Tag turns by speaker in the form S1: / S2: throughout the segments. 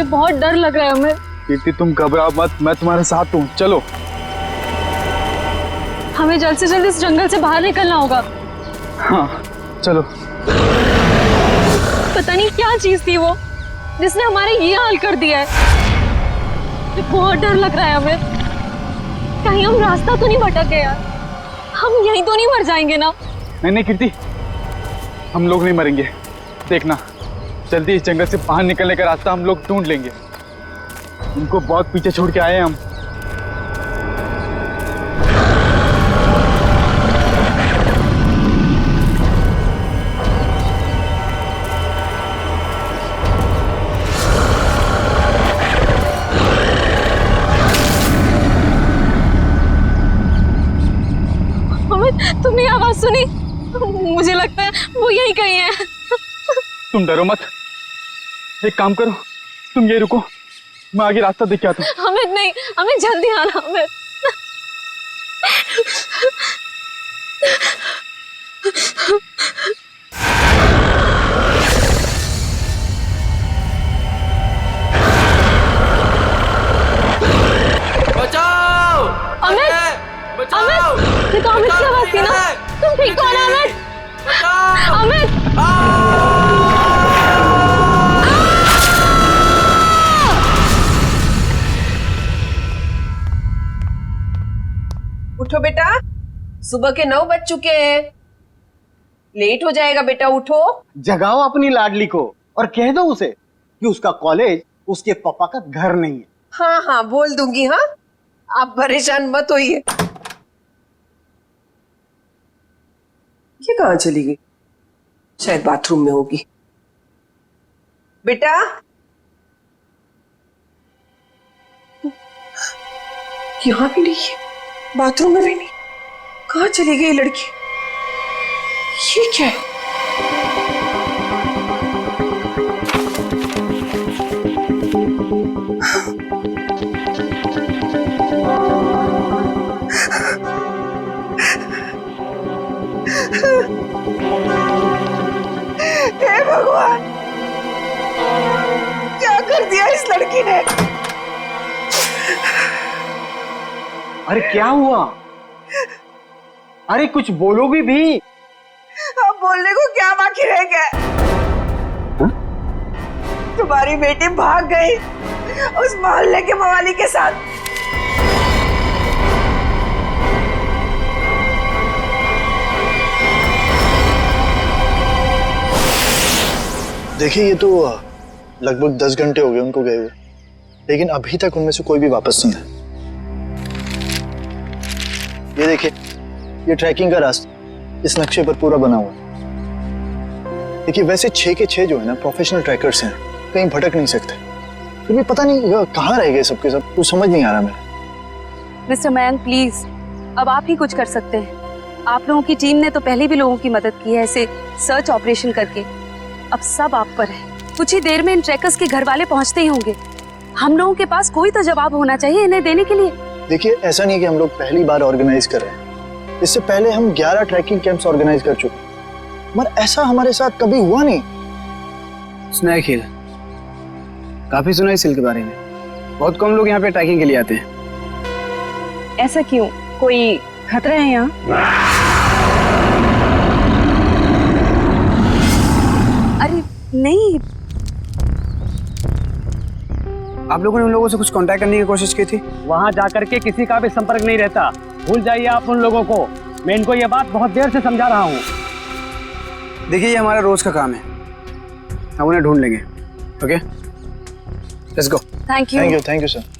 S1: बहुत डर लग रहा है हमें।
S2: कीर्ति तुम घबराओ मत, मैं तुम्हारे साथ हूँ, चलो।
S1: हमें जल्द से जल्द इस जंगल से बाहर निकलना होगा।
S2: हाँ चलो।
S1: पता नहीं क्या चीज थी वो जिसने हमारे ये हाल कर दिया है। बहुत डर लग रहा है हमें, कहीं हम रास्ता तो नहीं भटक गए यार, हम यहीं तो नहीं मर जाएंगे ना।
S2: नहीं कीर्ति, हम लोग नहीं मरेंगे, देखना जल्दी इस जंगल से बाहर निकलने का रास्ता हम लोग ढूंढ लेंगे। उनको बहुत पीछे छोड़ के आए हैं हम।
S1: तुमने आवाज सुनी? मुझे लगता है वो यहीं कहीं है।
S2: तुम डरो मत, एक काम करो, तुम ये रुको, मैं आगे रास्ता देख के आता हूँ।
S1: हमें नहीं, हमें जल्दी आना। हमें
S3: बचाओ!
S1: अमित!
S3: बचाओ!
S1: अमित! ये तो अमित की आवाज थी ना? तुम ठीक तो हो ना अमित? अमित!
S4: उठो बेटा, सुबह के 9 बज चुके हैं, लेट हो जाएगा बेटा, उठो।
S5: जगाओ अपनी लाडली को और कह दो उसे कि उसका कॉलेज उसके पापा का घर नहीं है।
S4: हाँ हाँ बोल दूंगी। हाँ आप परेशान मत होइए। ये कहाँ चली गई? शायद बाथरूम में होगी। बेटा यहाँ भी नहीं है, बाथरूम में भी नहीं, कहाँ चली गई लड़की? ये क्या है? हे भगवान, क्या कर दिया इस लड़की ने?
S5: अरे क्या हुआ? अरे कुछ बोलोगी भी?
S4: अब बोलने को क्या बाकी रह गया? तुम्हारी बेटी भाग गई उस मोहल्ले के मवाली के साथ।
S6: देखिए ये तो लगभग 10 घंटे हो गए उनको गए हुए, लेकिन अभी तक उनमें से कोई भी वापस नहीं है। ये देखिए, ये ट्रैकिंग का रास्ता इस नक्शे पर पूरा बना हुआ है। देखिए वैसे 6 के 6 जो है ना प्रोफेशनल ट्रैकर्स हैं, कहीं भटक नहीं सकते, फिर भी पता नहीं कहाँ रह गए सबके सब, कुछ समझ नहीं आ रहा मेरा।
S7: मिस्टर मयंक प्लीज, अब आप ही कुछ कर सकते हैं। आप लोगों की टीम ने तो पहले भी लोगों की मदद की है ऐसे सर्च ऑपरेशन करके, अब सब आप पर है। कुछ ही देर में इन ट्रैकर्स के घर वाले पहुंचते ही होंगे। हम लोगों के पास कोई तो जवाब होना चाहिए इन्हें देने के लिए।
S6: देखिए ऐसा नहीं कि हम लोग पहली बार ऑर्गेनाइज कर रहे हैं, इससे पहले हम 11 ट्रैकिंग कैंप्स ऑर्गेनाइज कर चुके हैं, मगर ऐसा हमारे साथ कभी हुआ नहीं।
S8: सुना है खेल, काफी सुना है इस हिल के बारे में, बहुत कम लोग यहाँ पे ट्रैकिंग के लिए आते हैं।
S7: ऐसा क्यों, कोई खतरा है यहाँ? अरे नहीं,
S8: आप लोगों ने उन लोगों से कुछ कांटेक्ट करने की कोशिश की थी?
S9: वहां जाकर के किसी का भी संपर्क नहीं रहता, भूल जाइए आप उन लोगों को। मैं इनको ये बात बहुत देर से समझा रहा हूँ।
S8: देखिए ये हमारा रोज का काम है, हम उन्हें ढूंढ लेंगे। Okay let's go.
S7: Thank you.
S6: Thank you sir.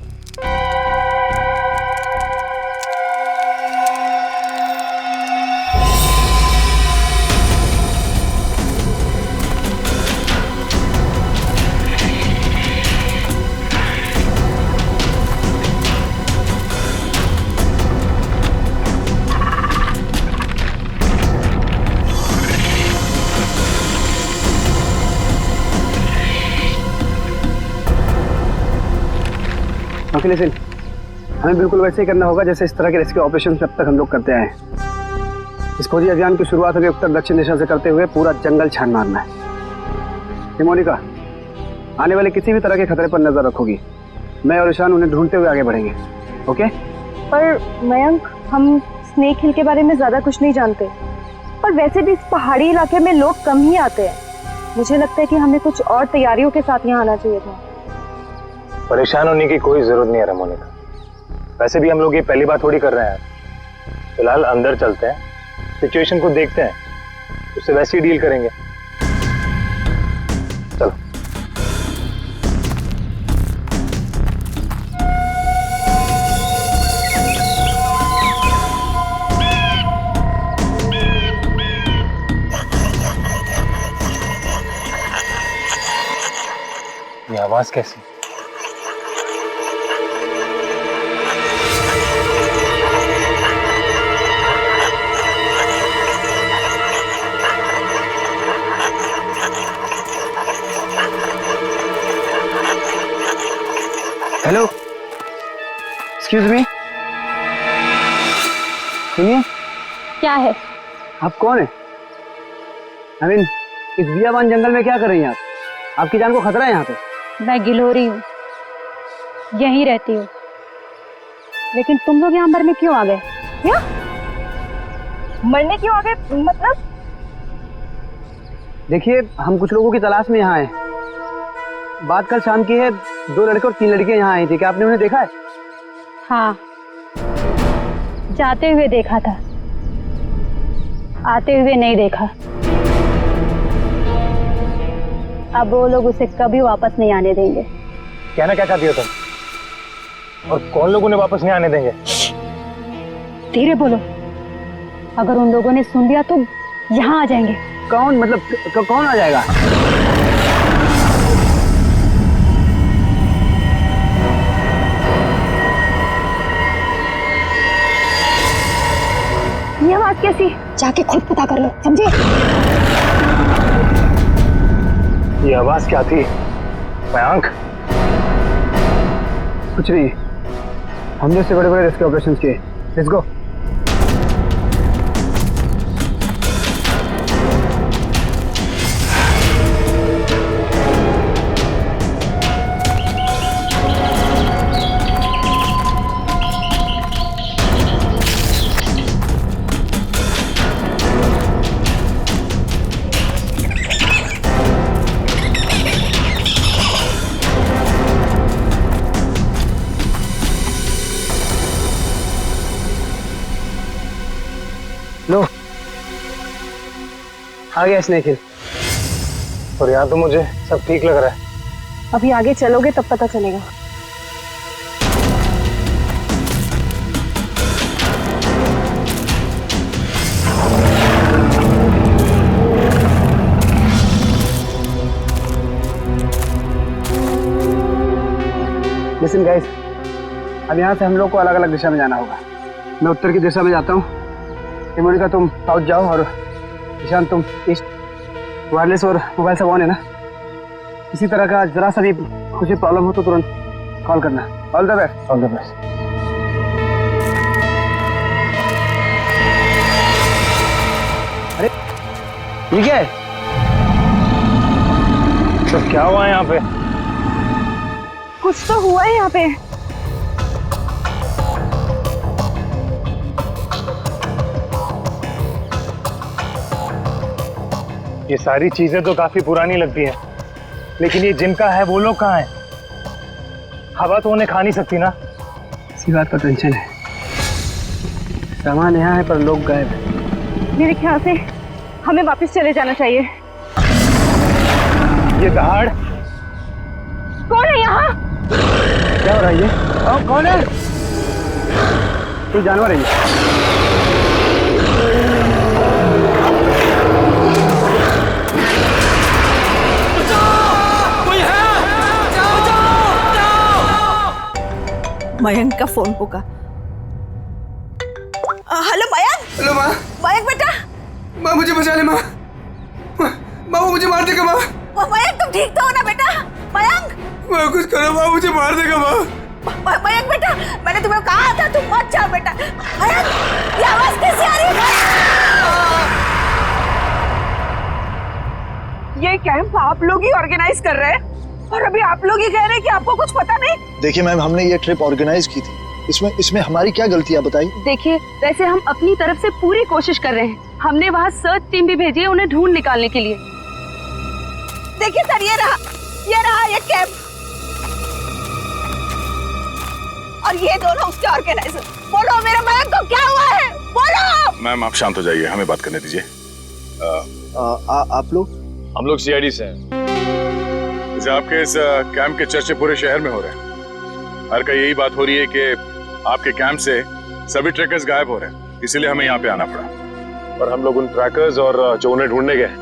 S8: Okay listen, हमें बिल्कुल वैसे ही करना होगा जैसे इस तरह के रेस्क्यू ऑपरेशन अब तक हम लोग करते आए हैं। इस खोजी अभियान की शुरुआत हमें उत्तर दक्षिण दिशा से करते हुए पूरा जंगल छान मारना है। मोनिका, आने वाले किसी भी तरह के खतरे पर नजर रखोगी। मैं और ईशान उन्हें ढूंढते हुए आगे बढ़ेंगे। ओके?
S10: पर मयंक, हम स्नेक हिल के बारे में ज्यादा कुछ नहीं जानते, और वैसे भी इस पहाड़ी इलाके में लोग कम ही आते हैं। मुझे लगता है कि हमें कुछ और तैयारियों के साथ यहाँ आना चाहिए था।
S11: परेशान होने की कोई जरूरत नहीं है रमोनिका। वैसे भी हम लोग ये पहली बार थोड़ी कर रहे हैं। फिलहाल अंदर चलते हैं, सिचुएशन को देखते हैं, उससे वैसे ही डील करेंगे। चलो। ये आवाज कैसी?
S8: हेलो, एक्सक्यूज मी, सुनिए।
S10: क्या है?
S8: आप कौन है? आई मीन, इस बियाबान जंगल में क्या कर रही हैं आप? आपकी जान को खतरा है यहाँ पे।
S10: मैं गिलोरी हूँ, यहीं रहती हूँ। लेकिन तुम लोग यहाँ मरने क्यों आ गए? क्या मरने क्यों आ गए? मतलब
S8: देखिए, हम कुछ लोगों की तलाश में यहाँ आए। बात कल शाम की है, 2 लड़के और 3 लड़कियां यहाँ आई थी। क्या आपने उन्हें देखा है?
S10: हाँ, जाते हुए देखा था, आते हुए नहीं देखा। अब वो लोग उसे कभी वापस नहीं आने देंगे।
S11: कहना क्या चाहती हो तुम? और कौन लोग उन्हें वापस नहीं आने देंगे?
S10: धीरे बोलो, अगर उन लोगों ने सुन लिया तो यहाँ आ जाएंगे।
S8: कौन? मतलब कौन आ जाएगा?
S10: ये आवाज कैसी? जाके खुद पता कर लो, समझे?
S11: ये आवाज क्या थी मयंक?
S8: कुछ नहीं, हमने इससे बड़े बड़े रेस्क्यू ऑपरेशन किए। Let's go. लो, आ गया स्नेक हिल।
S11: और यहाँ तो मुझे सब ठीक लग रहा है।
S10: अभी आगे चलोगे तब पता चलेगा।
S8: लिसन गाइस, अब यहाँ से हम लोग को अलग अलग दिशा में जाना होगा। मैं उत्तर की दिशा में जाता हूँ, मोनिका तुम साउथ जाओ, और ईशान तुम ईस्ट। वायरलेस और मोबाइल सब ऑन है ना? किसी तरह का जरा सा भी कुछ भी प्रॉब्लम हो तो तुरंत कॉल करना। All the best.
S11: All the best.
S8: अरे ये क्या है?
S11: तो क्या हुआ है यहाँ पे?
S10: कुछ तो हुआ है यहाँ पे।
S11: ये सारी चीजें तो काफी पुरानी लगती हैं, लेकिन ये जिनका है वो लोग कहाँ हैं? हवा तो उन्हें खा नहीं सकती ना।
S8: इसी बात का टेंशन है। सामान यहाँ है पर लोग गायब हैं।
S10: मेरे ख्याल से हमें वापस चले जाना चाहिए।
S11: ये दहाड़
S10: कौन है यहाँ?
S8: क्या हो रहा है ये? कौन है? कोई जानवर है ये?
S4: मयंक का फोन होगा। हेलो मयंक।
S3: हेलो माँ।
S4: मयंक बेटा।
S3: माँ मुझे बचा ले माँ। माँ वो मुझे मार देगा माँ।
S4: मयंक तुम ठीक तो हो ना बेटा? मयंक।
S3: माँ कुछ करो माँ, मुझे मार देगा माँ।
S4: मयंक बेटा, मैंने तुम्हें कहा था तुम मत जाओ बेटा। मयंक, ये आवाज कैसे आ रही है? ये कैंप आप लोग ही ऑर्गेनाइज कर रहे हैं? और अभी आप लोग ही कह रहे हैं कि आपको कुछ पता नहीं।
S6: देखिए मैम, हमने ये ट्रिप ऑर्गेनाइज की थी, इसमें हमारी क्या गलती है बताइए।
S7: देखिए, वैसे हम अपनी तरफ से पूरी कोशिश कर रहे हैं। हमने वहाँ सर्च टीम भी भेजी है उन्हें ढूंढ निकालने के लिए।
S4: देखिए सर, ये रहा ये कैंप और ये दोनों उसके ऑर्गेनाइजर। बोलो मेरे मयंक को क्या हुआ है, बोलो।
S12: मैम आप शांत हो जाइए, हमें बात करने दीजिए।
S6: आप लोग?
S12: हम लोग सीआईडी से हैं। जैसे आपके इस कैंप के चर्चे पूरे शहर में हो रहे हैं। हर का यही बात हो रही है कि आपके कैंप से सभी ट्रैकर्स गायब हो रहे हैं, इसीलिए हमें यहाँ पे आना पड़ा।
S11: और हम लोग उन ट्रैकर्स और जो उन्हें ढूंढने गए,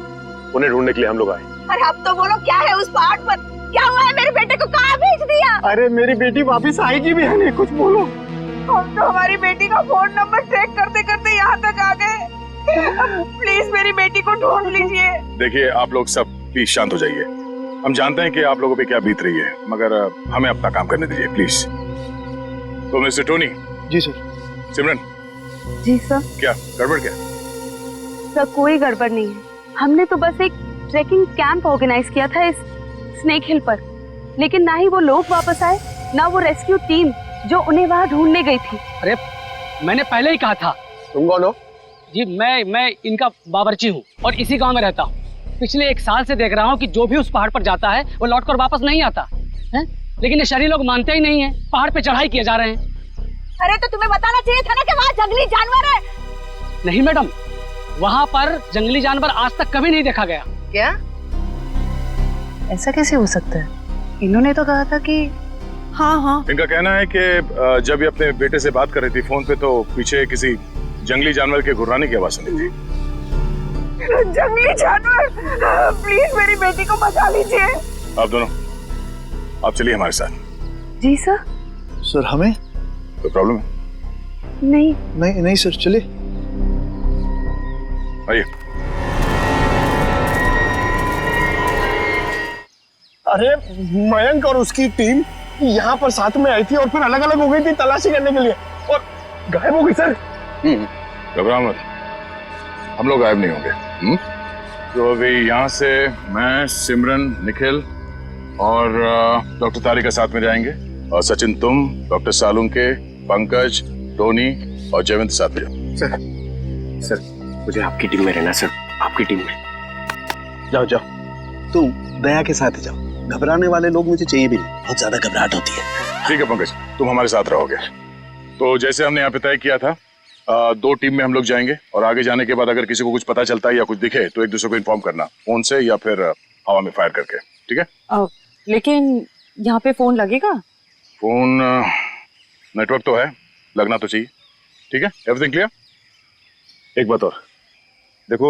S11: उन्हें ढूंढने के लिए हम लोग आए।
S4: अरे अब तो बोलो, क्या है उस पहाड़ पर, क्या हुआ है, मेरे बेटे को कहाँ भेज दिया?
S8: अरे मेरी बेटी वापस आएगी भी है नहीं, कुछ बोलो।
S4: हम तो हमारी बेटी का फोन नंबर ट्रैक करते करते यहाँ तक आ गए। प्लीज मेरी बेटी को ढूंढ लीजिए।
S12: देखिए आप लोग सब प्लीज शांत हो जाइए। हम जानते हैं कि आप लोगों पे क्या बीत रही है, मगर हमें अपना काम करने दीजिए प्लीज। तो मिस्टर टोनी।
S6: जी सर।
S12: सिमरन।
S7: जी सर।
S12: क्या गड़बड़ क्या?
S7: सर कोई गड़बड़ नहीं है। हमने तो बस एक ट्रैकिंग कैंप ऑर्गेनाइज किया था इस स्नेक हिल पर, लेकिन ना ही वो लोग वापस आए, ना वो रेस्क्यू टीम जो उन्हें वहाँ ढूंढने गई थी।
S9: अरे मैंने पहले ही कहा था।
S8: तुम कौन हो?
S9: जी मैं इनका बावर्ची हूँ और इसी गांव में रहता हूँ। पिछले 1 साल से देख रहा हूँ कि जो भी उस पहाड़ पर जाता है वो लौटकर वापस नहीं आता है, लेकिन ये शहरी लोग मानते ही नहीं है। पहाड़ पे चढ़ाई किए जा रहे हैं।
S4: अरे तो तुम्हें बताना चाहिए था ना कि वहाँ जंगली जानवर है।
S9: नहीं मैडम, वहाँ पर जंगली जानवर आज तक कभी नहीं देखा गया।
S10: क्या? ऐसा कैसे हो सकता है? इन्होंने तो कहा था कि
S4: हाँ।
S12: इनका कहना है कि जब ये अपने बेटे से बात कर रही थी फोन पे, तो पीछे किसी जंगली जानवर के गुर्राने की आवाज सुनी थी।
S4: जंगली जानवर, प्लीज मेरी बेटी को बचा लीजिए।
S12: आप दोनों आप चलिए हमारे साथ।
S7: जी सर।
S6: सर हमें
S12: कोई प्रॉब्लम है?
S6: नहीं सर, चलिए।
S12: आइए।
S8: अरे मयंक और उसकी टीम यहाँ पर साथ में आई थी और फिर अलग अलग हो गई थी तलाशी करने के लिए और गायब हो गई सर।
S12: घबराओ मत, हम लोग गायब नहीं होंगे। तो अभी यहाँ से मैं, सिमरन, निखिल और डॉक्टर तारिका साथ में जाएंगे, और सचिन तुम, डॉक्टर सालुंके, पंकज, टोनी और जयवंत साथ में जाओ।
S8: सर मुझे आपकी टीम में रहना सर, आपकी टीम में।
S5: जाओ तुम दया के साथ जाओ, घबराने वाले लोग मुझे चाहिए भी नहीं, बहुत ज्यादा घबराहट होती है।
S12: ठीक है पंकज, तुम हमारे साथ रहोगे। तो जैसे हमने यहाँ पे तय किया था, 2 टीम में हम लोग जाएंगे, और आगे जाने के बाद अगर किसी को कुछ पता चलता है या कुछ दिखे तो एक दूसरे को इन्फॉर्म करना, फोन से या फिर हवा में फायर करके। ठीक है?
S1: लेकिन यहाँ पे फोन लगेगा?
S12: फोन नेटवर्क तो है, लगना तो चाहिए। ठीक है, एवरीथिंग क्लियर?
S11: एक बात और देखो,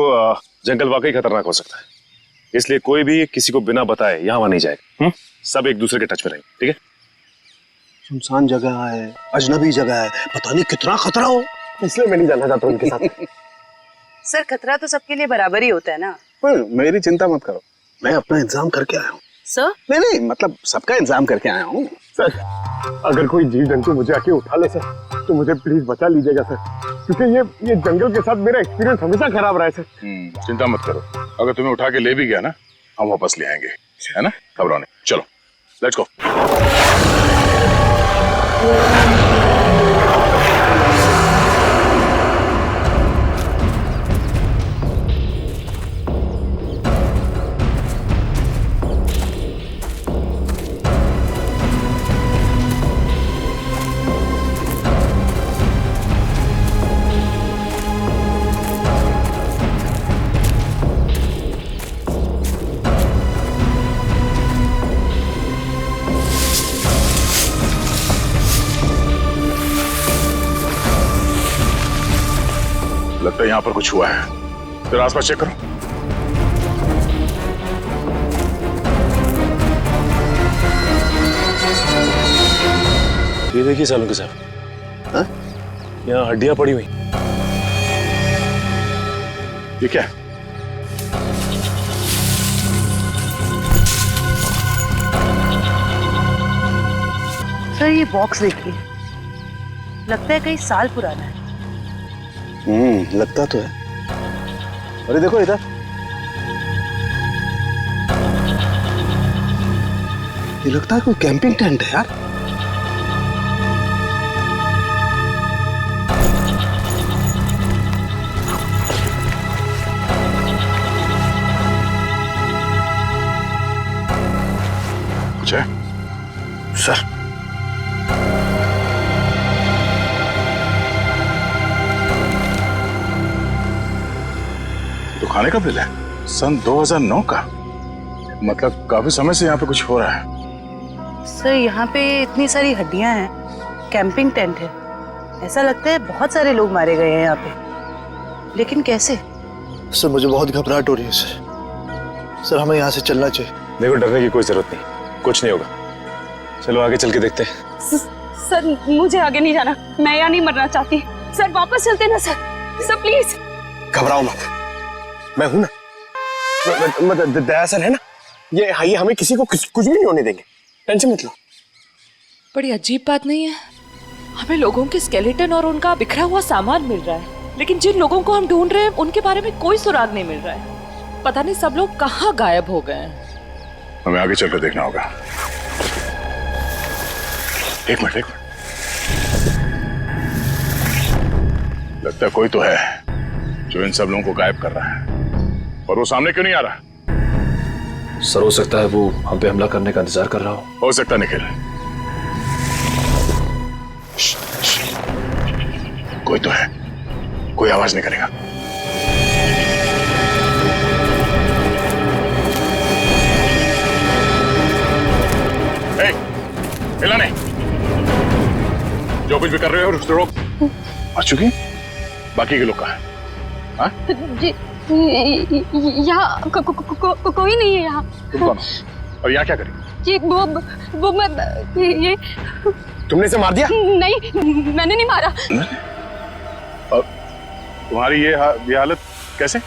S11: जंगल वाकई खतरनाक हो सकता है, इसलिए कोई भी किसी को बिना बताए यहाँ नहीं जाएगा। सब एक दूसरे के टच में रहेंगे। ठीक है?
S5: सुनसान जगह है, अजनबी जगह है, पता नहीं कितना खतरा हो,
S8: इसलिए मैं नहीं जाना चाहता उनके साथ।
S10: सर खतरा तो सबके लिए बराबर ही होता है ना।
S5: मेरी चिंता मत करो, मैं अपना इंतजाम करके आया हूँ।
S10: सर?
S5: नहीं मतलब सबका इंतजाम करके आया हूँ।
S8: सर अगर कोई जीव जंतु मुझे आके उठा ले सर, तो मुझे प्लीज बचा लीजिएगा सर, क्योंकि ये जंगल के साथ मेरा एक्सपीरियंस हमेशा खराब रहा है सर।
S12: चिंता मत करो, अगर तुम्हें उठा के ले भी गया ना, हम वापस ले आएंगे, है ना? घबराओ नहीं, चलो लेट्स गो। लगता है यहाँ पर कुछ हुआ है, फिर आसपास चेक करो।
S11: ये देखिए सालुंके साहब, यहाँ हड्डियां पड़ी हुई।
S12: ये क्या है?
S10: सर ये बॉक्स देखिए, लगता है कई साल पुराना है।
S5: लगता तो है। अरे देखो इधर, ये लगता है कोई कैंपिंग टेंट है यार।
S12: कुछ है?
S5: सर,
S12: तो खाने का बिल है सन 2009 का। मतलब काफी समय से यहाँ पे कुछ हो रहा है।
S13: सर यहाँ पे इतनी सारी हड्डियां हैं, कैंपिंग टेंट है। ऐसा लगता है बहुत सारे लोग मारे गए हैं यहाँ पे, लेकिन कैसे?
S6: सर मुझे बहुत घबराहट हो रही है सर हमें यहाँ से चलना चाहिए।
S11: देखो डरने की कोई जरूरत नहीं, कुछ नहीं होगा। चलो आगे चल के देखते हैं।
S7: सर मुझे आगे नहीं जाना, मैं यहाँ नहीं मरना चाहती। सर वापस चलते ना सर, सर प्लीज।
S3: घबराओ मत, मैं हूं ना। मतलब दया सर है ना, ये हमें किसी को कुछ भी नहीं होने देंगे, टेंशन मत लो।
S4: बड़ी अजीब बात नहीं है, हमें लोगों के स्केलेटन और उनका बिखरा हुआ सामान मिल रहा है, लेकिन जिन लोगों को हम ढूंढ रहे हैं उनके बारे में कोई सुराग नहीं मिल रहा है। पता नहीं सब लोग कहाँ गायब हो गए हैं।
S12: हमें आगे चलकर देखना होगा। एक मिनट। लगता है कोई तो है जो इन सब लोगों को गायब कर रहा है, और वो सामने क्यों नहीं आ रहा?
S11: सर हो सकता है वो हम पे हमला करने का इंतजार कर रहा हो
S12: सकता निखिल। कोई तो है, कोई आवाज नहीं करेगा। हिला नहीं, जो कुछ भी कर रहे हो उसको रोक। आ चुकी? बाकी के लोग कहाँ हैं? हाँ?
S1: जी यहाँ कोई नहीं है यहाँ।
S12: तुम कौन? और यहाँ क्या करी?
S1: जी वो मैं ये
S3: तुमने इसे मार दिया?
S1: नहीं, मैंने नहीं मारा।
S12: और तुम्हारी ये हालत कैसे?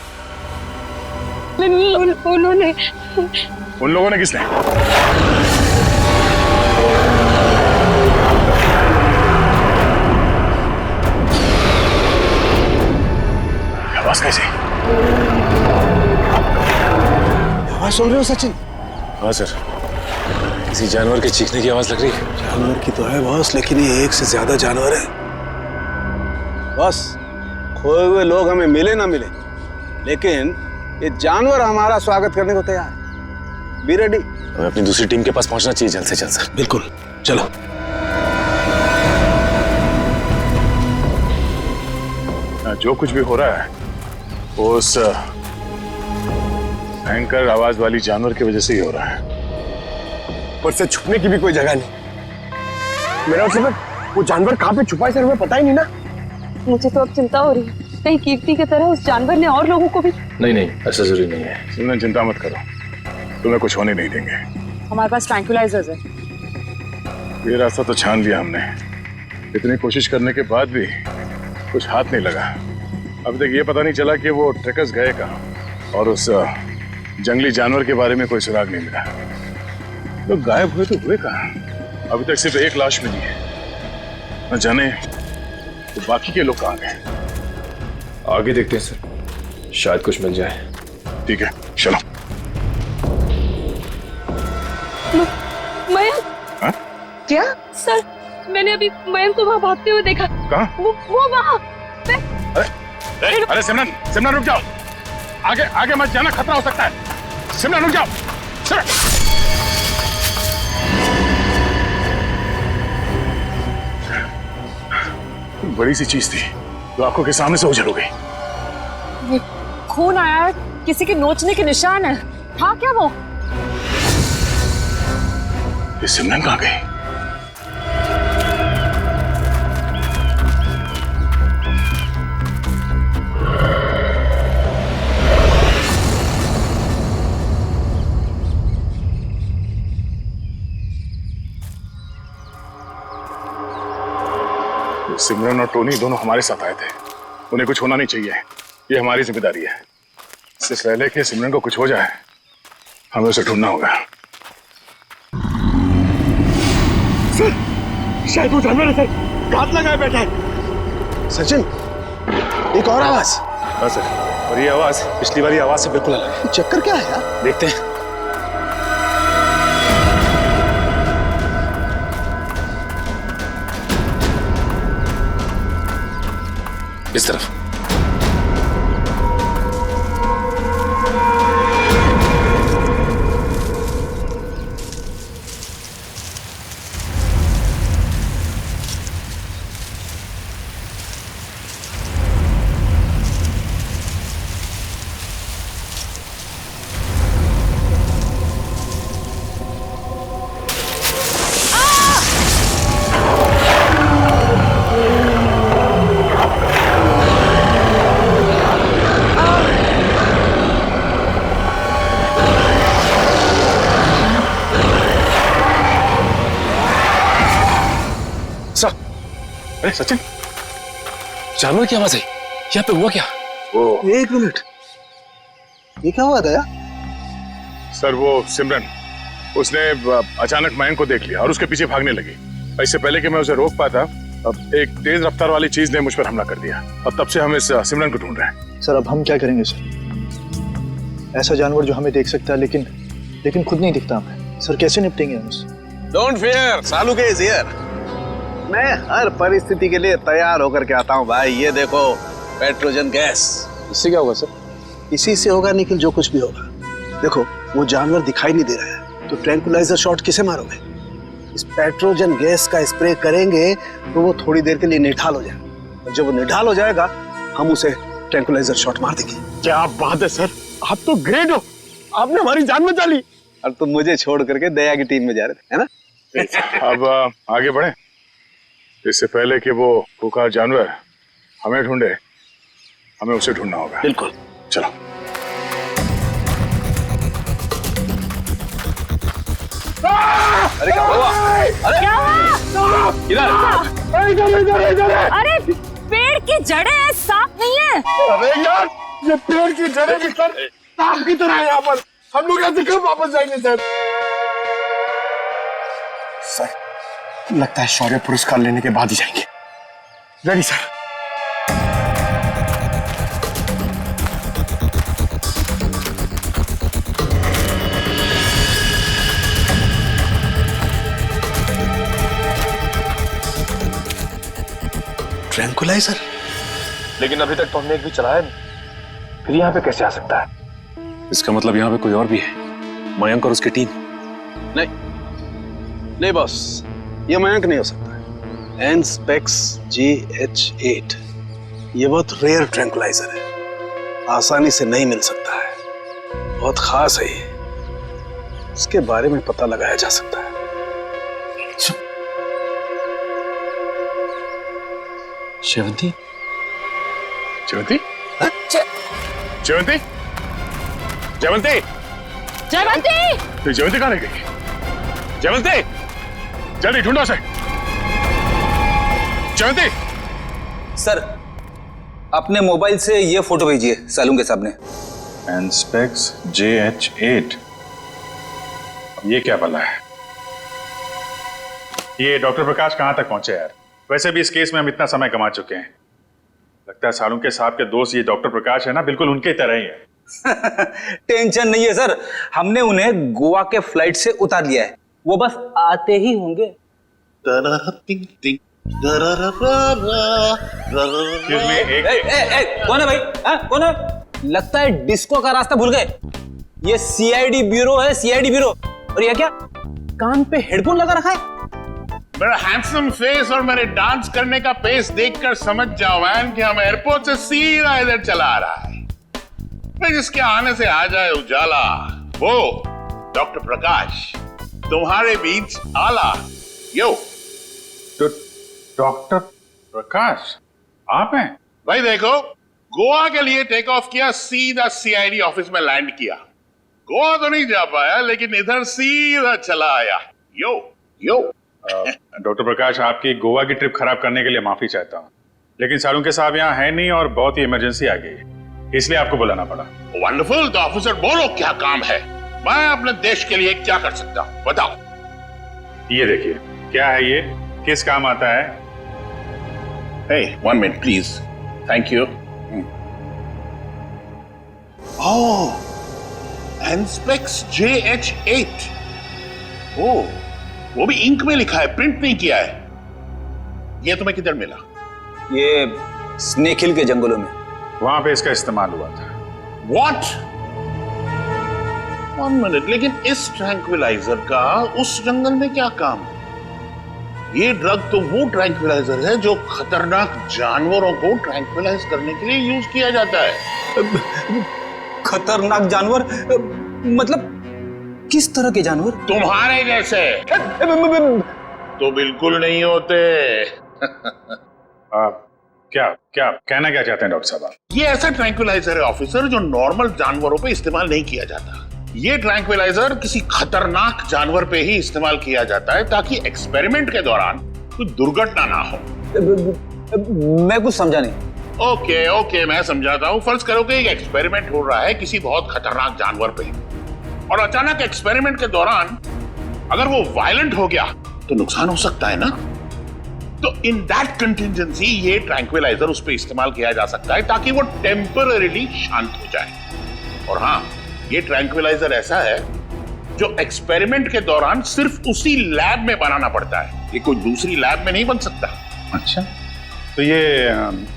S1: उन्होंने।
S12: उन लोगों ने किसने? आवाज कैसे?
S5: आवाज सुन रहे हो सचिन?
S11: हाँ सर, किसी जानवर के चीखने की आवाज लग रही है।
S5: जानवर की तो है बॉस, लेकिन ये एक से ज्यादा जानवर है। बस खोए हुए लोग हमें मिले ना मिले, लेकिन ये जानवर हमारा स्वागत करने को तैयार है। Be ready.
S11: हमें अपनी दूसरी टीम के पास पहुंचना चाहिए जल्द से जल्द सर।
S5: बिल्कुल, चलो।
S12: जो कुछ भी हो रहा है वो उस भयंकर आवाज वाली जानवर की वजह से ही हो रहा है।
S3: पर से छुपने की भी कोई जगह नहीं। मेरा मतलब वो जानवर कहाँ पे छुपा है सर, हमें पता ही नहीं ना।
S7: मुझे तो अब चिंता हो रही है, कहीं कीर्ति की तरह उस जानवर ने और लोगों को भी।
S11: नहीं ऐसा जरूरी नहीं है।
S12: सिमरन चिंता मत करो, तुम्हें कुछ होने नहीं देंगे।
S7: हमारे पास ट्रैंक्विलाइजर्स है।
S12: ये रास्ता तो छान लिया हमने, इतनी कोशिश करने के बाद भी कुछ हाथ नहीं लगा। अब तक ये पता नहीं चला कि वो ट्रैकर्स गए कहाँ, और उस जंगली जानवर के बारे में कोई सुराग नहीं मिला। लोग गायब हुए तो हुए कहाँ? अभी तक सिर्फ एक लाश मिली है, न जाने तो बाकी के लोग कहाँ गए।
S11: आगे देखते हैं सर, शायद कुछ मिल जाए।
S12: ठीक है, चलो।
S1: मयंक।
S12: हाँ?
S1: क्या? सर मैंने अभी मयंक को वहाँ भागते हुए देखा।
S12: कहाँ?
S1: वो वहाँ।
S12: अरे सिमरन रुक जाओ, आगे मत जाना, खतरा हो सकता है। सिमरन रुक जाओ। बड़ी सी चीज थी जो आंखों के सामने से उजल हो गई।
S1: खून आया है, किसी के नोचने के निशान है। हाँ क्या वो?
S12: ये सिमरन कहाँ गई? सिमरन और टोनी दोनों हमारे साथ आए थे, उन्हें कुछ होना नहीं चाहिए, ये हमारी जिम्मेदारी है। इससे पहले कि सिमरन को कुछ हो जाए, हमें उसे ढूंढना होगा।
S3: सर, शायद वो जानवर है सर, घात लगाए बैठा है।
S5: सचिन, एक और आवाज।
S11: हाँ सर, और ये आवाज पिछली वाली आवाज से बिल्कुल अलग है।
S5: चक्कर क्या है यार?
S11: देखते हैं।
S12: इस तरफ।
S3: अरे सचिन,
S12: जानवर की आवाज है, यहाँ पे हुआ क्या?
S5: एक मिनट, ये क्या हुआ था यार?
S12: सर वो सिमरन, उसने अचानक मयंक को देख लिया और उसके पीछे भागने लगी। इससे पहले कि मैं उसे रोक पाता, अब एक तेज रफ्तार वाली चीज ने मुझ पर हमला कर दिया और तब से हम इस सिमरन को ढूंढ रहे हैं।
S6: सर अब हम क्या करेंगे सर? ऐसा जानवर जो हमें देख सकता है लेकिन खुद नहीं दिखता हमें। सर कैसे निपटेंगे हम उससे?
S5: Don't fear, Saluke is here. मैं हर परिस्थिति के लिए तैयार होकर के आता हूँ भाई। ये देखो पेट्रोजन गैस।
S6: इससे क्या होगा सर?
S5: इसी से होगा निखिल जो कुछ भी होगा। देखो वो जानवर दिखाई नहीं दे रहा है तो ट्रैंकुलाइजर शॉट किसे मारोगे? इस पेट्रोजन गैस का स्प्रे करेंगे तो वो थोड़ी देर के लिए निढाल हो जाएगा और जब वो निढाल हो जाएगा हम उसे ट्रैंकुलाइजर शॉट मार देंगे।
S3: क्या बात है सर, आप तो ग्रेट हो, आपने हमारी जान बचा ली।
S5: और तुम मुझे छोड़ करके दया की टीम में जा रहे थे, है ना?
S12: अब आगे बढ़े, इससे पहले कि वो खुंखार जानवर हमें ढूंढे, हमें उसे ढूंढना होगा।
S5: बिल्कुल,
S12: चलो।
S5: अरे क्या हुआ? अरे
S1: क्या हुआ?
S5: इधर।
S1: अरे पेड़ की जड़ें हैं, सांप नहीं है।
S3: अरे यार, ये पेड़ की जड़ें भी सर सांप की तरह है यहाँ पर। हम लोग ऐसे कब वापस जाएंगे सर? सर लगता है शौर्य पुरस्कार लेने के बाद ही जाएंगे। Ready sir.
S5: ट्रैंकुलाइजर?
S11: लेकिन अभी तक तो हमने एक भी चलाया नहीं, फिर यहाँ पे कैसे आ सकता है?
S12: इसका मतलब यहाँ पे कोई और भी है, मयंक और उसकी टीम।
S5: नहीं बॉस, ये मयंक नहीं हो सकता है। एनस्पेक्स GH8 ये बहुत रेयर ट्रैंकुलाइजर है, आसानी से नहीं मिल सकता है, बहुत खास है ये। इसके बारे में पता लगाया जा सकता है।
S12: जयवंती? जयवंती? जयवंती? जयवंती?
S1: जयवंती!
S12: तो जयवंती कहाँ रह गई? जयवंती! जल्दी ढूंढो उसे। जयवंती!
S14: सर अपने मोबाइल से ये फोटो भेजिए सालुंके साहब ने।
S12: एनस्पेक्स JH8, ये क्या बला है? ये डॉक्टर प्रकाश कहाँ तक पहुंचे यार? वैसे भी इस केस में हम इतना समय कमा चुके हैं। लगता है सालुंके साहब के दोस्त ये डॉक्टर प्रकाश है ना, बिल्कुल उनके तरह ही है।
S14: टेंशन नहीं है सर, हमने उन्हें गोवा के फ्लाइट से उतार लिया है, वो बस आते ही होंगे। कौन है भाई? कौन है? लगता है डिस्को का रास्ता भूल गए। ये CID ब्यूरो है, CID ब्यूरो। और ये क्या कान पे हेडफोन लगा रखा है?
S12: मेरा हैंडसम फेस और मेरे डांस करने का पेस देखकर समझ जाओ मैन कि हम एयरपोर्ट से सीधा इधर चला आ रहा है। फिर जिसके आने से आ जाए उजाला, वो डॉक्टर प्रकाश तुम्हारे बीच आला। यो तो डॉक्टर प्रकाश आप हैं? भाई देखो, गोवा के लिए टेक ऑफ किया, सीधा CID ऑफिस में लैंड किया। गोवा तो नहीं जा पाया लेकिन इधर सीधा चला आया। यो यो डॉक्टर प्रकाश, आपकी गोवा की ट्रिप खराब करने के लिए माफी चाहता हूँ, लेकिन सालुंके साहब यहाँ है नहीं और बहुत ही इमरजेंसी आ गई है, इसलिए आपको बुलाना पड़ा। वंडरफुल, तो ऑफिसर बोलो क्या काम है? मैं अपने देश के लिए क्या कर सकता हूँ बताओ। ये देखिए, क्या है ये, किस काम आता है? Hey, 1 minute please. Thank you. Oh, Anspex JH8. Oh, वो भी इंक में लिखा है, प्रिंट नहीं किया है। ये तुम्हें किधर मिला?
S14: ये स्नेक हिल के जंगलों में।
S12: वहां पे इसका इस्तेमाल हुआ था।
S15: व्हाट? 1 मिनट, लेकिन इस ट्रैंक्विलाइजर का उस जंगल में क्या काम? ये ड्रग तो वो ट्रैंक्विलाइजर है जो खतरनाक जानवरों को ट्रैंक्विलाइज करने के लिए यूज किया जाता है।
S14: खतरनाक जानवर मतलब किस तरह के जानवर?
S15: तुम्हारे जैसे तो बिल्कुल नहीं होते।
S12: क्या क्या कहना क्या चाहते हैं डॉक्टर साहब?
S15: ये ऐसा ट्रैंक्विलाइजर है ऑफिसर जो नॉर्मल जानवरों पे इस्तेमाल नहीं किया जाता। ये ट्रैंक्विलाइजर किसी खतरनाक जानवर पे ही इस्तेमाल किया जाता है ताकि एक्सपेरिमेंट के दौरान कोई दुर्घटना ना हो।
S14: मैं कुछ समझा नहीं।
S15: ओके मैं समझाता हूँ। फर्ज करो कि एक एक्सपेरिमेंट हो रहा है किसी बहुत खतरनाक जानवर पे और अचानक एक्सपेरिमेंट के दौरान अगर वो वायलेंट हो गया तो नुकसान हो सकता है ना। तो इन दैट कंटिजेंसी ये ट्रैंक्विलाइजर उस पर इस्तेमाल किया जा सकता है ताकि वो टेम्पररीली शांत हो जाए। और हाँ, ये ट्रैंक्विलाइजर ऐसा है जो एक्सपेरिमेंट के दौरान सिर्फ उसी लैब में बनाना पड़ता है, ये कोई दूसरी लैब में नहीं बन सकता।
S12: अच्छा, तो ये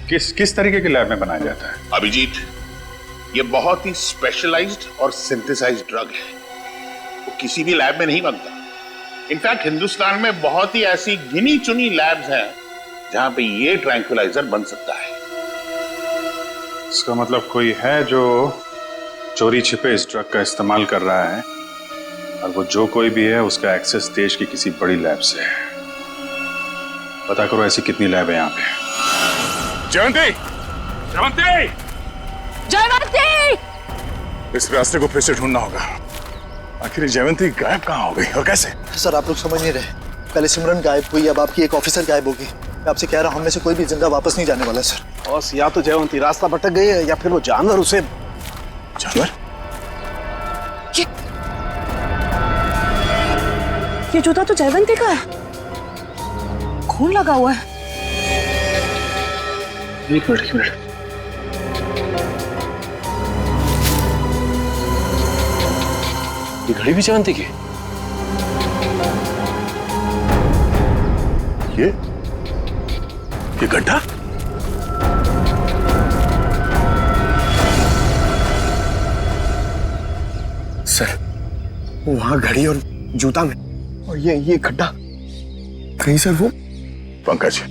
S12: किस तरीके के लैब में बनाया जाता है?
S15: अभिजीत, ये बहुत ही स्पेशलाइज्ड और सिंथेसाइज्ड ड्रग है, वो किसी भी लैब में नहीं बनता। इनफैक्ट हिंदुस्तान में बहुत ही ऐसी गिनी चुनी लैब्स हैं जहां पे ये ट्रैंक्विलाइजर बन सकता है।
S12: इसका मतलब कोई है जो चोरी छिपे इस ड्रग का इस्तेमाल कर रहा है और वो जो कोई भी है उसका एक्सेस देश की किसी बड़ी लैब से है। पता करो ऐसी कितनी लैब है यहाँ पे। जयवंती! जयवंती!
S1: जयवंती!
S12: इस रास्ते को फिर से ढूंढना होगा। आखिर जयवंती गायब कहाँ हो गई और कैसे?
S6: सर आप लोग समझ नहीं रहे। पहले सिमरन गायब हुई, अब आपकी एक ऑफिसर गायब होगी। मैं आपसे कह रहा हूँ हम में से कोई भी जिंदा वापस नहीं जाने वाला सर।
S5: बॉस, या तो जयवंती रास्ता भटक गई है या फिर वो जानवर उसे।
S12: जानवर?
S13: ये जूता तो जयवंती का है, खून लगा हुआ है।
S8: एक मिनट।
S14: ये घड़ी भी जयवंती की?
S12: ये गड्ढा?
S3: सर, वहां घड़ी और जूता में, और ये गड्ढा कहीं सर वो।
S12: पंकज,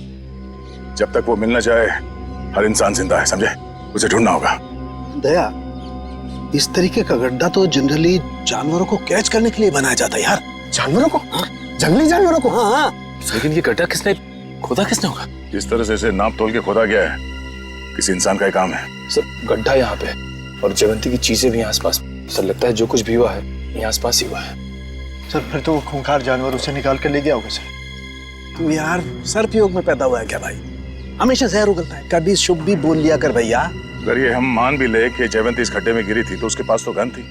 S12: जब तक वो मिल न जाए हर इंसान जिंदा है, समझे? उसे ढूंढना होगा।
S5: दया, इस तरीके का गड्ढा तो जनरली जानवरों को कैच करने के लिए बनाया जाता है यार।
S3: जानवरों को? जंगली जानवरों को?
S14: हाँ। लेकिन ये गड्ढा किसने खोदा होगा?
S12: जिस तरह से इसे नाप तोल के खोदा गया है, किसी इंसान का ही काम है।
S14: सर, गड्ढा यहाँ पे और जयवंती की चीजें भी आसपास। सर, लगता है जो कुछ भी हुआ है यहाँ आसपास ही हुआ है।
S6: सर फिर तो वो खूंखार जानवर उसे निकाल कर ले गया होगा सर।
S5: तू यार सर्पयोग में पैदा हुआ है क्या भाई? हमेशा जहर उगलता है, कभी शुभ भी बोल लिया कर भैया।
S12: अगर ये हम मान भी ले कि जयवंती इस गड्ढे में गिरी थी तो उसके पास तो गन थी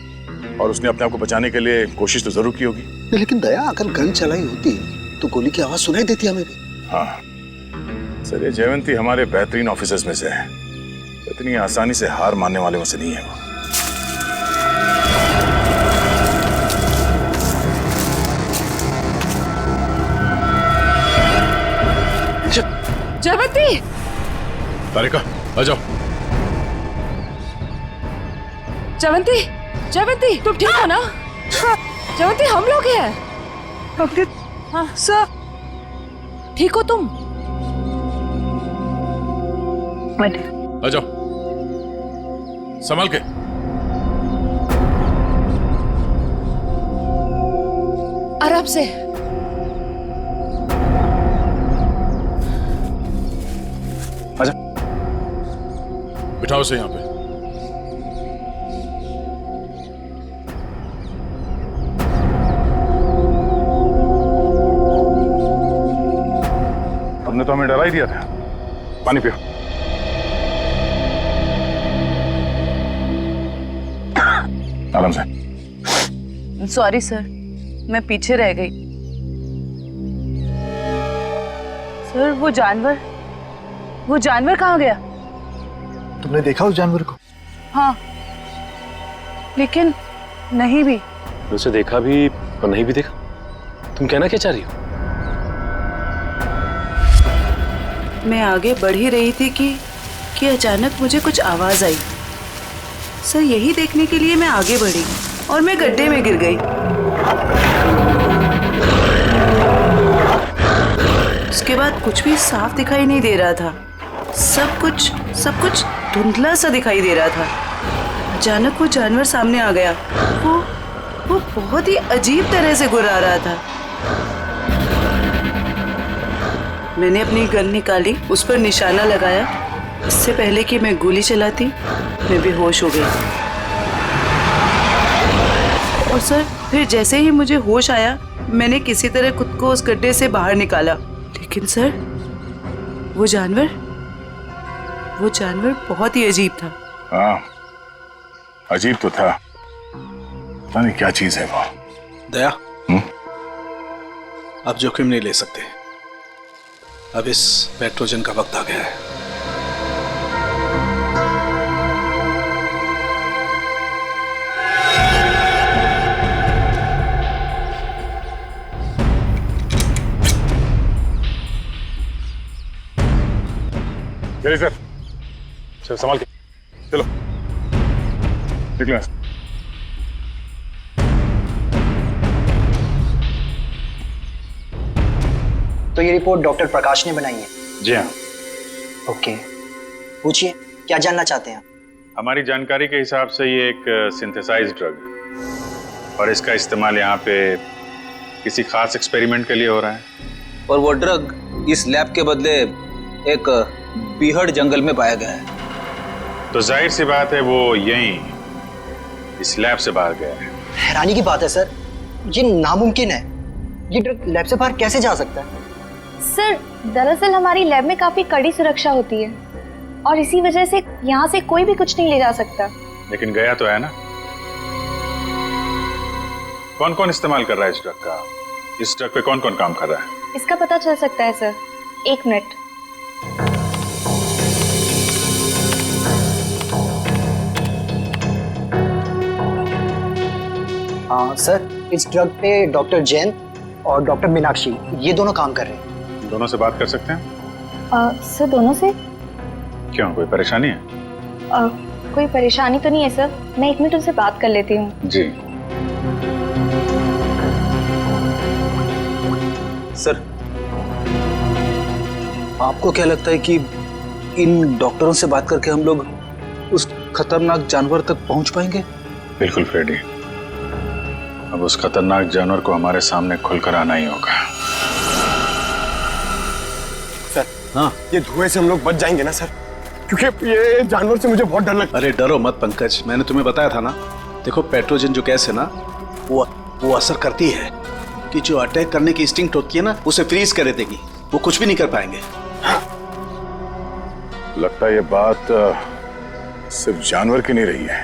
S12: और उसने अपने आप को बचाने के लिए कोशिश तो जरूर की होगी।
S5: लेकिन दया, अगर गन चलाई होती तो गोली की आवाज सुनाई देती हमें भी।
S12: हाँ सर, ये जयवंती हमारे बेहतरीन ऑफिसर्स में से है, इतनी आसानी से हार मानने वाले में से नहीं है वो।
S4: जयवंती!
S12: तारिका, आ जाओ।
S4: जयवंती, तुम ठीक हो ना? जयवंती, हम लोग हैं। हाँ सर, ठीक हो तुम?
S12: आ जाओ, संभाल के।
S4: आराम से।
S12: आजा, बिठाओ से यहाँ पे। हमने तो हमें डरा ही दिया था। पानी पियो। आराम से।
S13: सॉरी सर, मैं पीछे रह गई। सर, वो जानवर कहाँ गया?
S6: तुमने देखा उस जानवर को?
S13: हाँ, लेकिन नहीं भी।
S14: उसे देखा भी और नहीं भी देखा। तुम कहना क्या चाह रही हो?
S13: मैं आगे बढ़ ही रही थी कि कि अचानक मुझे कुछ आवाज आई। सर यही देखने के लिए मैं आगे बढ़ी और मैं गड्ढे में गिर गई। उसके बाद कुछ भी साफ दिखाई नहीं दे रहा था। सब कुछ धुंधला सा दिखाई दे रहा था। अचानक वो जानवर सामने आ गया। वो बहुत ही अजीब तरह से गुर्रा रहा था। मैंने अपनी गन निकाली, उस पर निशाना लगाया। इससे पहले कि मैं गोली चलाती, मैं बेहोश हो गई। और सर फिर जैसे ही मुझे होश आया, मैंने किसी तरह खुद को उस गड्ढे से बाहर निकाला। लेकिन सर वो जानवर बहुत ही अजीब था।
S12: हाँ, अजीब तो था। पता नहीं क्या चीज है वो।
S5: दया, अब जोखिम नहीं ले सकते। अब इस पेट्रोजन का वक्त आ गया है।
S12: चलिए सर, चलो संभाल के चलो, निकलो।
S6: तो ये रिपोर्ट डॉक्टर प्रकाश ने बनाई है?
S12: जी हाँ।
S6: ओके, पूछिए क्या जानना चाहते हैं?
S12: हमारी जानकारी के हिसाब से ये एक सिंथेसाइज्ड ड्रग है और इसका इस्तेमाल यहाँ पे किसी खास एक्सपेरिमेंट के लिए हो रहा है।
S14: और वो ड्रग इस लैब के बदले एक बीहड़ जंगल में पाया गया है।
S12: तो जाहिर सी बात है वो यहीं इस लैब से बाहर गया है।
S6: हैरानी की बात है सर, ये नामुमकिन है। ये ड्रग लैब से बाहर कैसे जा सकता है?
S10: सर दरअसल हमारी लैब में काफी कड़ी सुरक्षा होती है और इसी वजह से यहाँ से कोई भी कुछ नहीं ले जा सकता।
S12: लेकिन गया तो है ना। कौन कौन इस्तेमाल कर रहा है इस ड्रग का? इस ड्रग पे कौन कौन काम कर रहा है?
S10: इसका पता चल सकता है सर। 1 मिनट।
S6: हाँ सर, इस ड्रग पे डॉक्टर जैन और डॉक्टर मीनाक्षी ये दोनों काम कर रहे हैं।
S12: दोनों से बात कर सकते हैं?
S10: सर दोनों से?
S12: क्यों, कोई परेशानी है?
S10: कोई परेशानी तो नहीं है सर, मैं 1 मिनट उनसे बात कर लेती हूँ।
S12: जी
S14: सर, आपको क्या लगता है कि इन डॉक्टरों से बात करके हम लोग उस खतरनाक जानवर तक पहुंच पाएंगे?
S12: बिल्कुल फ्रेडी, अब उस खतरनाक जानवर को हमारे सामने खुलकर आना ही होगा।
S3: सर, हाँ, ये धुएं से हम लोग बच जाएंगे ना सर? क्योंकि ये जानवर से मुझे बहुत डर लगता है।
S5: अरे डरो मत पंकज, मैंने तुम्हें बताया था ना। देखो पेट्रोजन जो गैस है ना, वो असर करती है कि जो अटैक करने की इंस्टिंक्ट होती है ना, उसे फ्रीज कर देगी। वो कुछ भी नहीं कर पाएंगे।
S12: लगता है ये बात सिर्फ जानवर की नहीं रही है,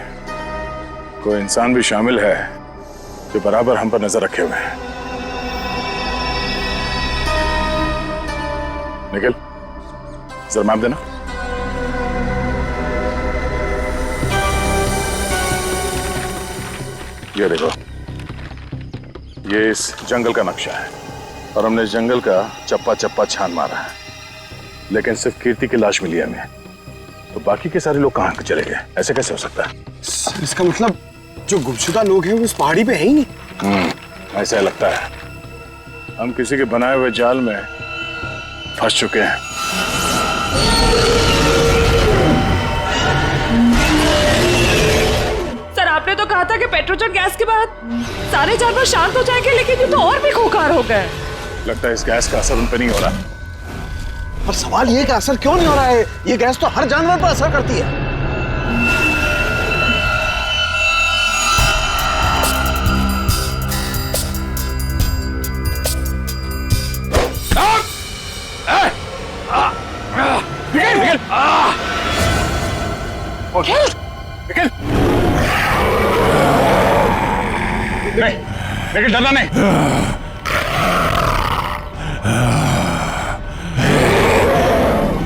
S12: कोई इंसान भी शामिल है जो बराबर हम पर नजर रखे हुए हैं। निखिल, जरा मैप देना। ये देखो, ये इस जंगल का नक्शा है और हमने इस जंगल का चप्पा चप्पा छान मारा है, लेकिन सिर्फ कीर्ति की लाश मिली हमें। तो बाकी के सारे लोग कहाँ चले गए? ऐसे कैसे हो सकता है?
S3: इसका मतलब जो गुमशुदा लोग हैं वो उस पहाड़ी पे है ही नहीं।
S12: ऐसा लगता है हम किसी के बनाए हुए जाल में फंस चुके हैं।
S4: सर आपने तो कहा था कि पेट्रोजन गैस के बाद सारे जानवर शांत हो जाएंगे, लेकिन ये तो और भी खूंखार हो गए।
S12: लगता है इस गैस का असर उन पर नहीं हो रहा।
S3: पर सवाल ये कि असर क्यों नहीं हो रहा है? ये गैस तो हर जानवर पर असर करती है।
S12: लेकिन डरना नहीं।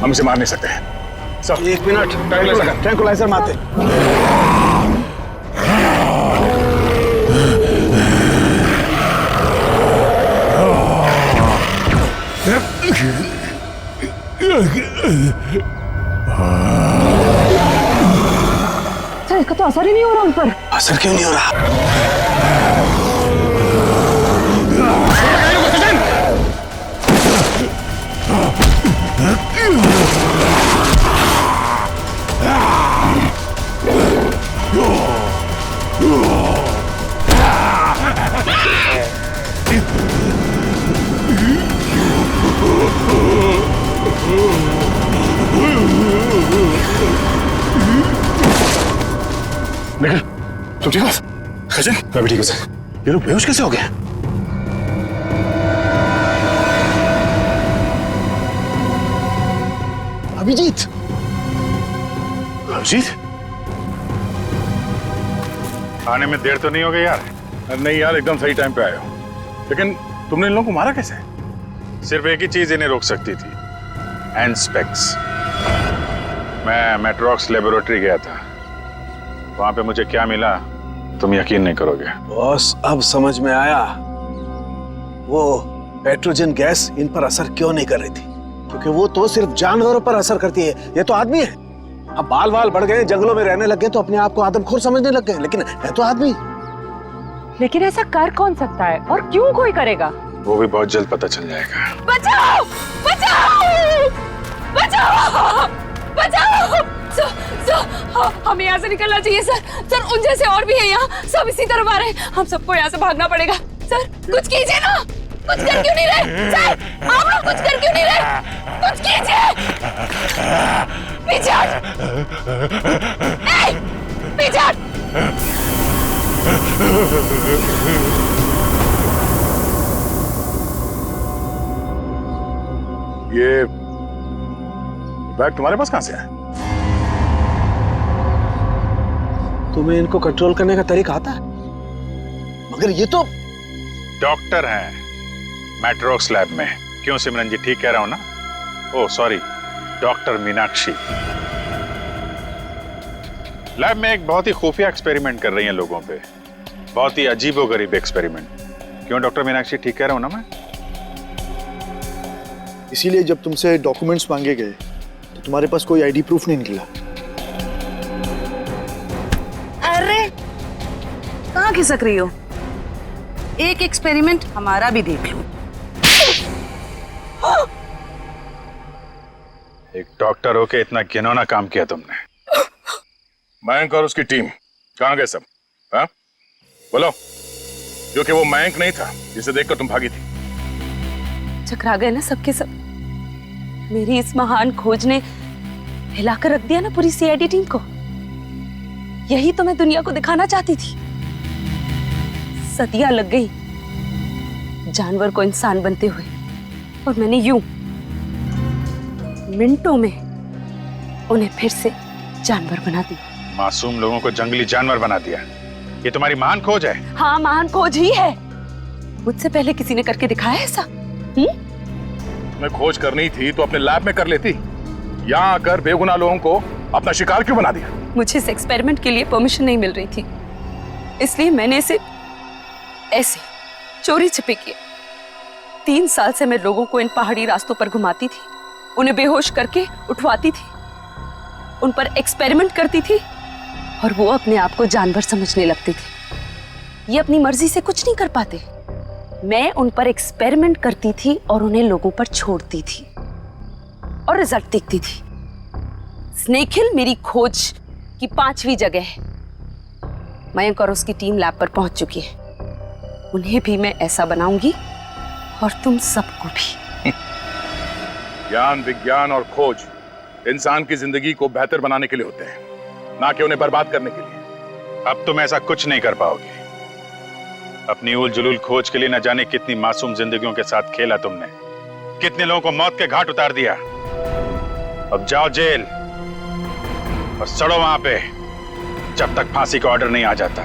S12: हम इसे मार नहीं सकते। सब
S3: 1 मिनट, ट्रैंकुलाइजर मारते।
S10: तो असर ही नहीं हो रहा उन पर।
S5: असर क्यों नहीं हो रहा?
S3: निखिल, तुम ठीक हो? सचिन, मैं भी ठीक हूँ सर। ये लोग बेहोश कैसे हो गए?
S6: अभिजीत,
S3: अभिजीत,
S12: आने में देर तो नहीं हो गई यार? नहीं यार, एकदम सही टाइम पे आए हो। लेकिन तुमने इन लोगों को मारा कैसे? सिर्फ एक ही चीज इन्हें रोक सकती थी, एंस्पेक्स। मैं मेट्रॉक्स लेबोरेटरी गया था, वहां पे मुझे क्या मिला तुम यकीन नहीं करोगे।
S5: बॉस, अब समझ में आया वो पेट्रोजन गैस इन पर असर क्यों नहीं कर रही थी, क्योंकि वो तो सिर्फ जानवरों पर असर करती है, ये तो आदमी है। अब बाल बाल बढ़ गए, जंगलों में रहने लग गए तो अपने आप को आदमखोर समझने लग गए, लेकिन है तो आदमी।
S4: लेकिन ऐसा कर कौन सकता है और क्यों कोई करेगा?
S12: वो भी बहुत जल्द पता चल जाएगा।
S1: बचाओ बचाओ बचाओ बचाओ! हमें यहाँ से निकलना चाहिए सर। सर, उन जैसे और भी हैं यहाँ, सब इसी तरफ आ रहे हैं। हम सबको यहाँ से भागना पड़ेगा। सर, कुछ कीजिए ना। कुछ कर क्यों नहीं रहे? सर, आप लोग कुछ कर क्यों नहीं रहे? कुछ कीजिए। पीछे हट। पीछे हट।
S12: ये बैग तुम्हारे पास कहां से है?
S5: तुम्हें इनको कंट्रोल करने का तरीका आता है? मगर ये तो
S12: डॉक्टर हैं मैट्रॉक्स लैब में। क्यों सिमरन जी, ठीक कह रहा हूं ना? Oh sorry, doctor Meenakshi. Lab में एक बहुत ही खुफिया एक्सपेरिमेंट कर रही हैं लोगों पे, बहुत ही अजीबोगरीब एक्सपेरिमेंट। क्यों डॉक्टर मीनाक्षी, ठीक कह रहा हूं ना मैं?
S6: इसीलिए जब तुमसे डॉक्यूमेंट्स मांगे गए तो तुम्हारे पास कोई आईडी प्रूफ नहीं निकला।
S7: अरे, कहाँ खिसक रही हो? एक एक्सपेरिमेंट हमारा भी देख लो।
S12: एक डॉक्टर होके इतना घिनौना काम किया तुमने। मयंक और उसकी टीम कहां गए सब? हाँ बोलो, क्योंकि वो मयंक नहीं था जिसे देखकर तुम भागी थी।
S7: चकरा गए ना सबके सब। मेरी इस महान खोज ने हिलाकर रख दिया ना पूरी सीआईडी टीम को। यही तो मैं दुनिया को दिखाना चाहती थी। सदियां लग गई जानवर को इंसान बनते हुए, और मैंने यूं मिनटों में उन्हें फिर से जानवर बना दिया।
S12: मासूम लोगों को जंगली जानवर बना दिया, ये तुम्हारी महान खोज है?
S7: हाँ, महान खोज ही है। मुझसे पहले किसी ने करके दिखाया ऐसा?
S12: तुम्हें खोज करनी थी तो अपने लैब में कर लेती। यहाँ आकर बेगुनाह लोगों को अपना शिकार क्यों बना दिया?
S7: मुझे इस एक्सपेरिमेंट के लिए परमिशन नहीं मिल रही थी, इसलिए मैंने इसे ऐसे चोरी छिपे किया। 3 साल से मैं लोगों को इन पहाड़ी रास्तों पर घुमाती थी, उन्हें बेहोश करके उठवाती थी, उन पर एक्सपेरिमेंट करती थी, और वो अपने आप को जानवर समझने लगते थे। ये अपनी मर्जी से कुछ नहीं कर पाते। मैं उन पर एक्सपेरिमेंट करती थी और उन्हें लोगों पर छोड़ती थी, और रिजल्ट देखती थी। स्नेक हिल मेरी खोज की 5वीं जगह है। मयंक और उसकी टीम लैब पर पहुंच चुकी है। उन्हें भी मैं ऐसा बनाऊंगी, और तुम सबको भी।
S12: ज्ञान, विज्ञान और खोज इंसान की जिंदगी को बेहतर बनाने के लिए होते हैं, ना कि उन्हें बर्बाद करने के लिए। अब तुम ऐसा कुछ नहीं कर पाओगे। अपनी उल जुलूल खोज के लिए न जाने कितनी मासूम जिंदगियों के साथ खेला तुमने, कितने लोगों को मौत के घाट उतार दिया। अब जाओ जेल और सड़ो वहां पे, जब तक फांसी का ऑर्डर नहीं आ जाता।